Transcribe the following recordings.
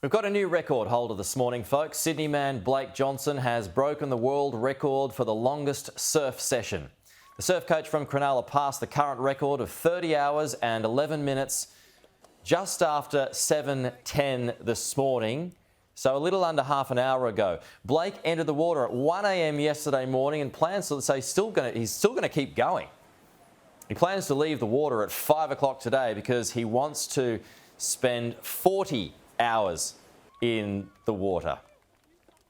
We've got a new record holder this morning, folks. Sydney man Blake Johnston has broken the world record for the longest surf session. The surf coach from Cronulla passed the current record of 30 hours and 11 minutes just after 7:10 this morning, so a little under half an hour ago. Blake entered the water at 1 a.m. yesterday morning and plans to say he's still going to keep going. He plans to leave the water at 5 o'clock today because he wants to spend 40 hours in the water.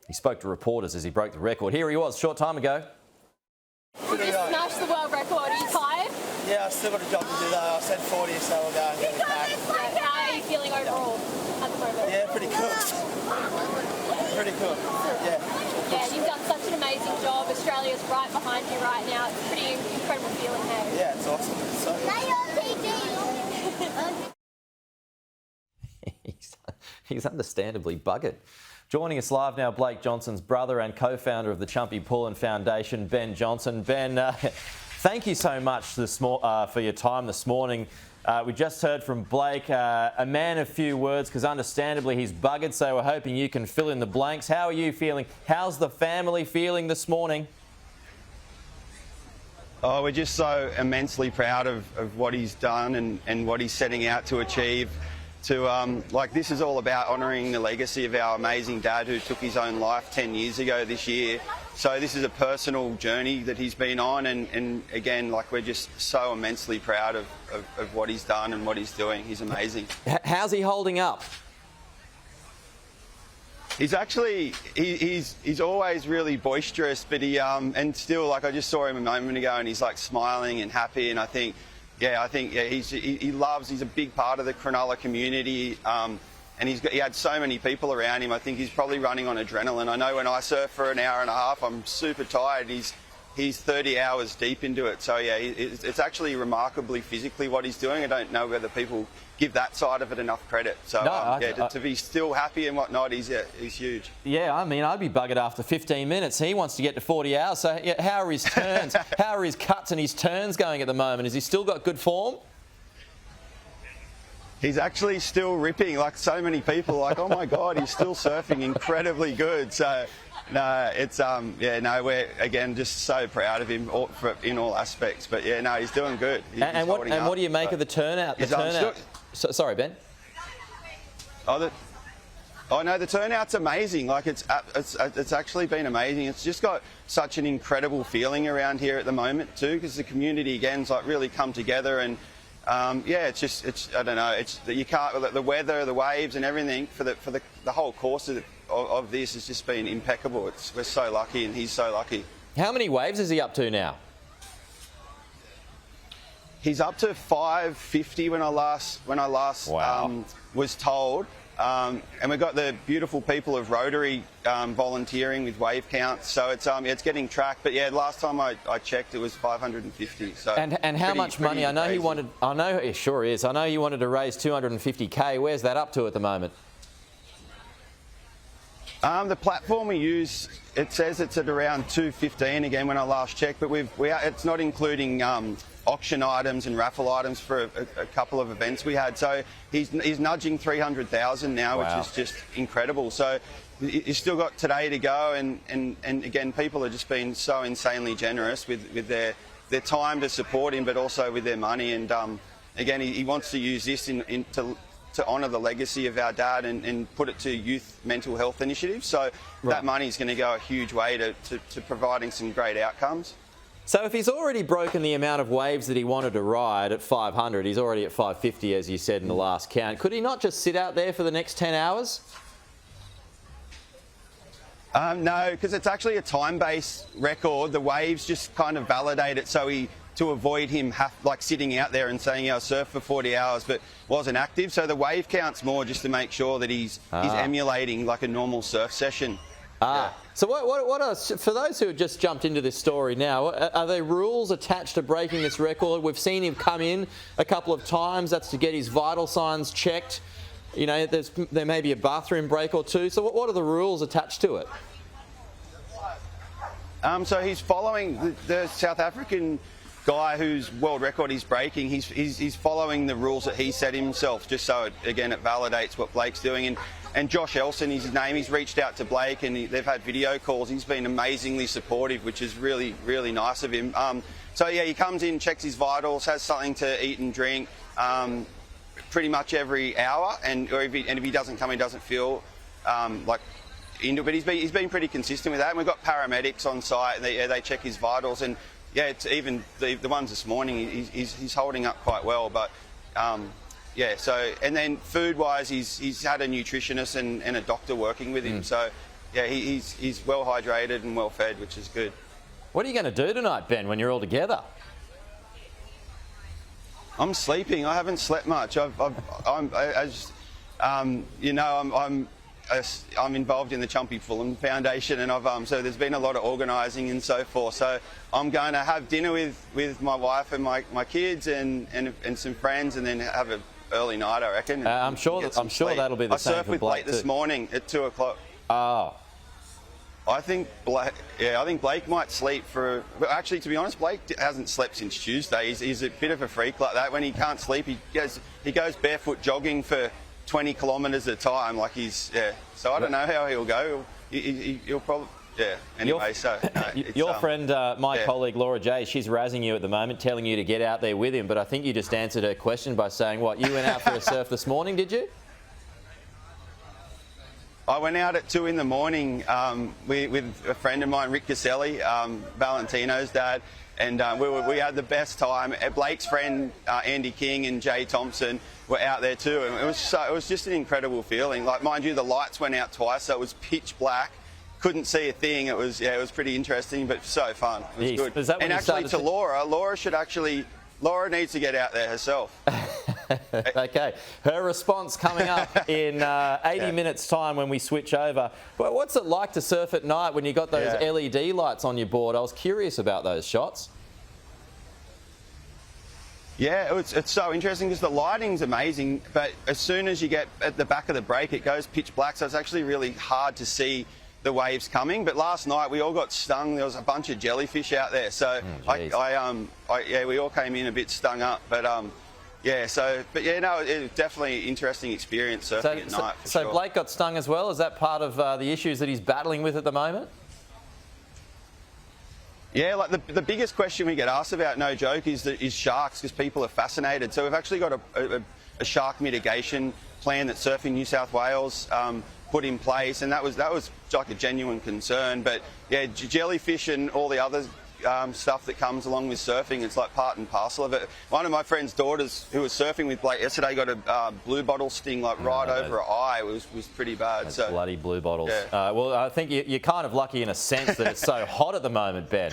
He spoke to reporters as he broke the record. Here he was a short time ago. You just smashed the world record. Are you tired? Yeah, I still got a job to do though. I said 40, so we'll go and get it back. How are you feeling overall at the moment? Yeah, pretty cooked. Pretty cooked, yeah. Yeah, you've done such an amazing job. Australia's right behind you right now. It's a pretty incredible feeling, hey? Yeah, it's awesome. It's so good. He's understandably buggered. Joining us live now, Blake Johnston's brother and co-founder of the Chumpy Pullin Foundation, Ben Johnston. Ben, thank you so much for your time this morning. We just heard from Blake, a man of few words, because understandably he's buggered, so we're hoping you can fill in the blanks. How are you feeling? How's the family feeling this morning? Oh, we're just so immensely proud of what he's done and what he's setting out to achieve. This is all about honouring the legacy of our amazing dad who took his own life 10 years ago this year. So this is a personal journey that he's been on, and again, we're just so immensely proud of what he's done and what he's doing. He's amazing. How's he holding up? He's actually, he's always really boisterous, but and still, I just saw him a moment ago and he's smiling and happy, and I think he's a big part of the Cronulla community, and he had so many people around him. I think he's probably running on adrenaline. I know when I surf for an hour and a half, I'm super tired. He's 30 hours deep into it. So yeah, it's actually remarkably physically what he's doing. I don't know whether people give that side of it enough credit. So to be still happy and whatnot, he's huge. Yeah, I mean, I'd be buggered after 15 minutes. He wants to get to 40 hours. So how are his turns? How are his cuts and his turns going at the moment? Has he still got good form? He's actually still ripping. So many people oh my God, he's still surfing incredibly good. So no, it's we're again just so proud of him in all aspects. But yeah, no, he's doing good. What do you make of the turnout? Sorry, Ben. The turnout's amazing. It's actually been amazing. It's just got such an incredible feeling around here at the moment too, because the community again's really come together, and it's I don't know. You can't, the weather, the waves, and everything for the whole course of this has just been impeccable. We're so lucky, and he's so lucky. How many waves is he up to now? He's up to 550 when I last wow. Was told. And we've got the beautiful people of Rotary volunteering with wave counts, so it's getting tracked. But yeah, last time I checked, it was 550. So and how much money? I know he wanted. I know it sure is. I know he wanted to raise 250k. Where's that up to at the moment? The platform we use, it says it's at around 215 again when I last checked, but it's not including auction items and raffle items for a couple of events we had. So he's nudging 300,000 now, wow. Which is just incredible. So he's still got today to go, and again, people have just been so insanely generous with their time to support him, but also with their money. And again, he wants to use this to honour the legacy of our dad and put it to youth mental health initiatives. So that money is going to go a huge way to providing some great outcomes. So if he's already broken the amount of waves that he wanted to ride at 500, he's already at 550, as you said in the last count. Could he not just sit out there for the next 10 hours? No, because it's actually a time-based record. The waves just kind of validate it, so to avoid him sitting out there and saying, I surfed for 40 hours but wasn't active. So the wave count's more just to make sure that he's emulating a normal surf session. Yeah. So what are, for those who have just jumped into this story now, are there rules attached to breaking this record? We've seen him come in a couple of times. That's to get his vital signs checked. You know, there may be a bathroom break or two. So what are the rules attached to it? So he's following the South African guy whose world record he's breaking. He's following the rules that he set himself, just so it validates what Blake's doing. And and Josh Elson is his name. He's reached out to Blake, and they've had video calls. He's been amazingly supportive, which is really, really nice of him. So yeah, he comes in, checks his vitals, has something to eat and drink pretty much every hour, and if he doesn't come, he doesn't feel like into it. But he's been pretty consistent with that. And we've got paramedics on site, and they check his vitals, and yeah, it's even the ones this morning, he's holding up quite well. But yeah, so, and then food-wise, he's had a nutritionist and a doctor working with him. So yeah, he's well hydrated and well fed, which is good. What are you going to do tonight, Ben, when you're all together? I'm sleeping. I haven't slept much. I'm involved in the Chumpy Pullin Foundation, and so there's been a lot of organising and so forth. So I'm going to have dinner with my wife and my kids and some friends, and then have an early night, I reckon. I'm sure that'll be the same for I surfed with Blake this morning at 2 o'clock. Oh. I think Blake might sleep for. But actually, to be honest, Blake hasn't slept since Tuesday. He's a bit of a freak like that. When he can't sleep, he goes barefoot jogging for 20 kilometres at a time. Like So I don't know how he'll go. He'll probably. Yeah. Anyway, your friend, my colleague Laura J, she's razzing you at the moment, telling you to get out there with him. But I think you just answered her question by saying, "What? You went out for a surf this morning, did you?" I went out at 2 in the morning with a friend of mine, Rick Caselli, Valentino's dad, and we had the best time. Blake's friend, Andy King, and Jay Thompson were out there too, and it was just an incredible feeling. Like, mind you, the lights went out twice, so it was pitch black. Couldn't see a thing. It was pretty interesting, but so fun. It was good. And actually, to Laura needs to get out there herself. Okay, her response coming up in 80 minutes' time when we switch over. But what's it like to surf at night when you got those LED lights on your board? I was curious about those shots. Yeah, it's so interesting because the lighting's amazing, but as soon as you get at the back of the break, it goes pitch black, so it's actually really hard to see the waves coming. But last night we all got stung. There was a bunch of jellyfish out there, so we all came in a bit stung up. But it was definitely an interesting experience surfing at night. For sure. Blake got stung as well. Is that part of the issues that he's battling with at the moment? Yeah, like the biggest question we get asked about, no joke, is sharks, because people are fascinated. So we've actually got a shark mitigation plan that Surfing New South Wales put in place, and that was like a genuine concern. But yeah, jellyfish and all the other stuff that comes along with surfing, it's like part and parcel of it. One of my friend's daughters, who was surfing with Blake yesterday, got a blue bottle sting right over her eye. It was pretty bad. Those bloody blue bottles. Yeah. Well, I think you're kind of lucky in a sense that it's so hot at the moment, Ben.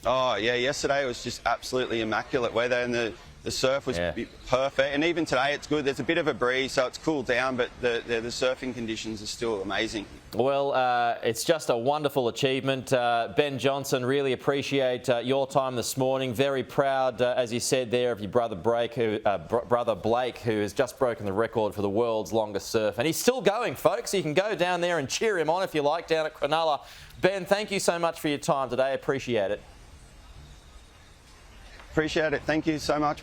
Oh yeah, yesterday it was just absolutely immaculate weather, and the surf was perfect. And even today it's good. There's a bit of a breeze, so it's cooled down, but the surfing conditions are still amazing. Well, it's just a wonderful achievement. Ben Johnston, really appreciate your time this morning. Very proud, as you said there, of your brother Blake, who has just broken the record for the world's longest surf. And he's still going, folks. You can go down there and cheer him on if you like down at Cronulla. Ben, thank you so much for your time today. Appreciate it. Appreciate it. Thank you so much.